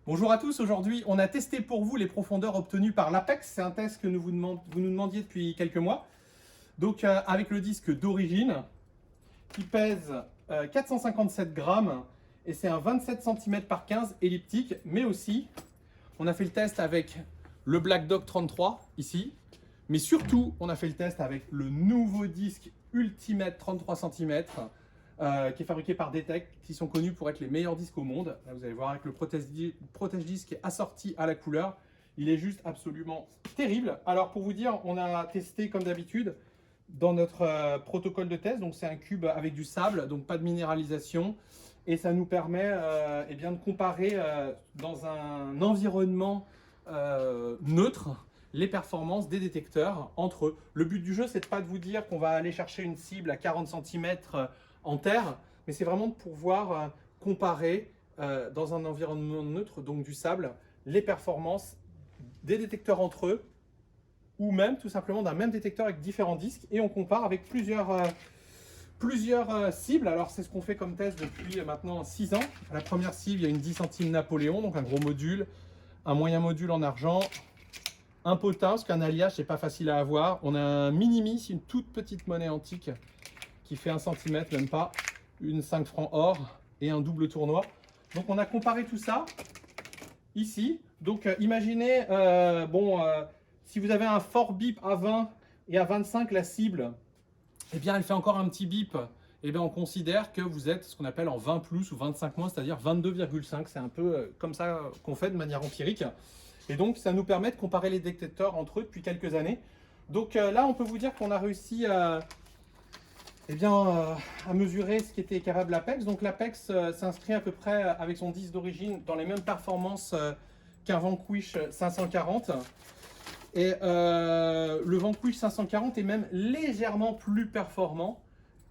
Bonjour à tous, aujourd'hui on a testé pour vous les profondeurs obtenues par l'Apex. C'est un test que vous nous demandiez depuis quelques mois. Donc avec le disque d'origine qui pèse 457 grammes et c'est un 27 cm par 15 elliptique. Mais aussi on a fait le test avec le Black Dog 33 ici. Mais surtout on a fait le test avec le nouveau disque Ultimate 33 cm. Qui est fabriqué par Detect, qui sont connus pour être les meilleurs disques au monde. Là, vous allez voir avec le protège disque qui est assorti à la couleur. Il est juste absolument terrible. Alors pour vous dire, on a testé comme d'habitude dans notre protocole de test. Donc c'est un cube avec du sable, donc pas de minéralisation. Et ça nous permet eh bien, de comparer dans un environnement neutre les performances des détecteurs entre eux. Le but du jeu, c'est de pas de vous dire qu'on va aller chercher une cible à 40 cm en terre, mais c'est vraiment de pouvoir comparer dans un environnement neutre, donc du sable, les performances des détecteurs entre eux, ou même tout simplement d'un même détecteur avec différents disques, et on compare avec plusieurs cibles. Alors c'est ce qu'on fait comme test depuis maintenant 6 ans. La première cible, il y a une 10 centimes Napoléon, donc un gros module, un moyen module en argent, un potin, parce qu'un alliage, c'est pas facile à avoir. On a un minimis, une toute petite monnaie antique qui fait 1 cm, même pas, une 5 francs or et un double tournoi. Donc on a comparé tout ça ici. Donc imaginez, si vous avez un fort bip à 20 et à 25 la cible, eh bien elle fait encore un petit bip. Eh bien on considère que vous êtes ce qu'on appelle en 20 plus ou 25 moins, c'est-à-dire 22,5. C'est un peu comme ça qu'on fait de manière empirique. Et donc ça nous permet de comparer les détecteurs entre eux depuis quelques années. Donc là on peut vous dire qu'on a réussi à mesurer ce qui était capable l'Apex. Donc l'Apex s'inscrit à peu près avec son disque d'origine dans les mêmes performances qu'un Vanquish 540. Et le Vanquish 540 est même légèrement plus performant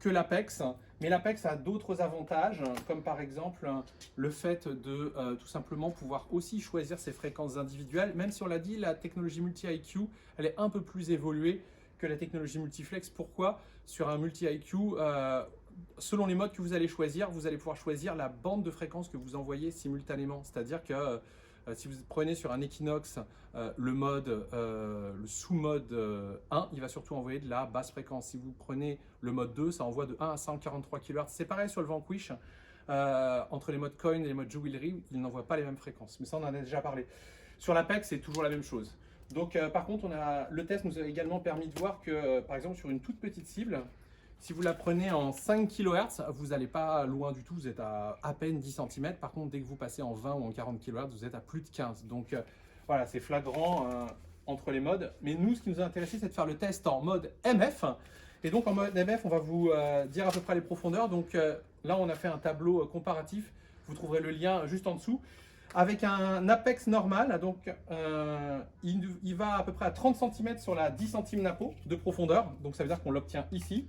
que l'Apex. Mais l'Apex a d'autres avantages, comme par exemple le fait de tout simplement pouvoir aussi choisir ses fréquences individuelles. Même si on l'a dit, la technologie multi-IQ, elle est un peu plus évoluée que la technologie multiflex. Pourquoi? Sur un multi-IQ, selon les modes que vous allez choisir, vous allez pouvoir choisir la bande de fréquences que vous envoyez simultanément. C'est-à-dire que si vous prenez sur un Equinox le sous-mode 1, il va surtout envoyer de la basse fréquence. Si vous prenez le mode 2, ça envoie de 1 à 143 kHz. C'est pareil sur le Vanquish. Entre les modes coin et les modes jewelry, il n'envoie pas les mêmes fréquences. Mais ça, on en a déjà parlé. Sur l'Apex, c'est toujours la même chose. Donc, par contre, le test nous a également permis de voir que, par exemple, sur une toute petite cible, si vous la prenez en 5 kHz, vous n'allez pas loin du tout, vous êtes à peine 10 cm. Par contre, dès que vous passez en 20 ou en 40 kHz, vous êtes à plus de 15. Donc voilà, c'est flagrant entre les modes. Mais nous, ce qui nous a intéressé, c'est de faire le test en mode MF. Et donc en mode MF, on va vous dire à peu près les profondeurs. Donc là, on a fait un tableau comparatif. Vous trouverez le lien juste en dessous. Avec un Apex normal, donc il va à peu près à 30 cm sur la 10 centimes Napo de profondeur. Donc ça veut dire qu'on l'obtient ici.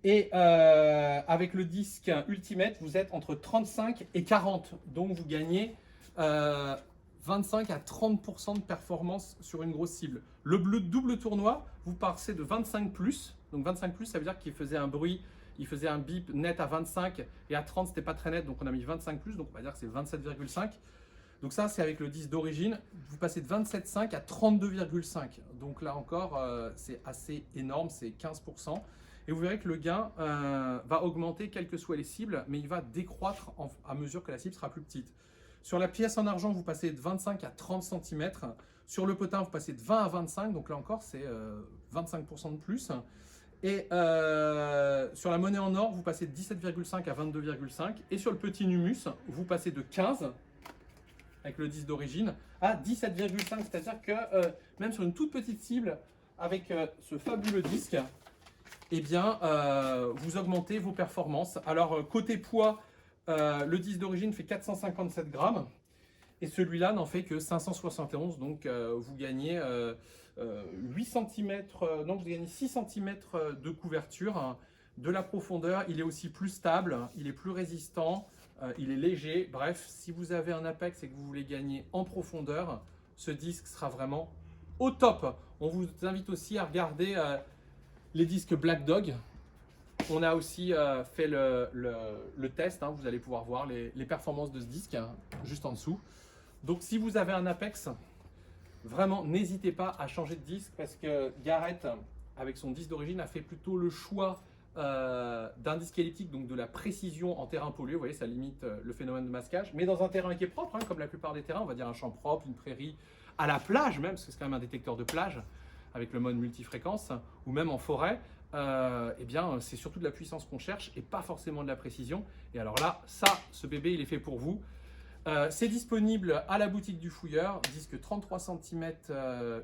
Et avec le disque Ultimate, vous êtes entre 35 et 40. Donc vous gagnez 25 à 30% de performance sur une grosse cible. Le bleu double tournoi, vous passez de 25 plus. Donc 25 plus, ça veut dire qu'il faisait un bruit, il faisait un bip net à 25 et à 30, c'était pas très net. Donc on a mis 25 plus, donc on va dire que c'est 27,5. Donc ça, c'est avec le disque d'origine. Vous passez de 27,5 à 32,5. Donc là encore, c'est assez énorme, c'est 15%. Et vous verrez que le gain va augmenter quelles que soient les cibles, mais il va décroître à mesure que la cible sera plus petite. Sur la pièce en argent, vous passez de 25 à 30 cm. Sur le potin, vous passez de 20 à 25, donc là encore, c'est 25% de plus. Et sur la monnaie en or, vous passez de 17,5 à 22,5. Et sur le petit Numus, vous passez de 15, avec le disque d'origine, à 17,5. C'est-à-dire que même sur une toute petite cible, avec ce fabuleux disque, eh bien, vous augmentez vos performances. Alors, côté poids, le disque d'origine fait 457 grammes et celui-là n'en fait que 571. Donc, vous gagnez 8 cm, donc vous gagnez 6 cm de couverture, de la profondeur. Il est aussi plus stable, il est plus résistant, il est léger. Bref, si vous avez un Apex et que vous voulez gagner en profondeur, ce disque sera vraiment au top. On vous invite aussi à regarder les disques Black Dog On a aussi fait le test, hein, vous allez pouvoir voir les performances de ce disque, hein, juste en dessous. Donc si vous avez un Apex, vraiment n'hésitez pas à changer de disque parce que Garrett, avec son disque d'origine, a fait plutôt le choix d'un disque elliptique, donc de la précision en terrain pollué. Vous voyez, ça limite le phénomène de masquage, mais dans un terrain qui est propre, hein, comme la plupart des terrains, on va dire un champ propre, une prairie, à la plage même, parce que c'est quand même un détecteur de plage, avec le mode multifréquence, ou même en forêt, eh bien, c'est surtout de la puissance qu'on cherche et pas forcément de la précision. Et alors là, ce bébé, il est fait pour vous. C'est disponible à la boutique du Fouilleur, disque 33 cm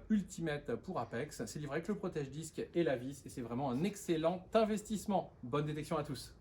Ultimate pour Apex. C'est livré avec le protège-disque et la vis et c'est vraiment un excellent investissement. Bonne détection à tous.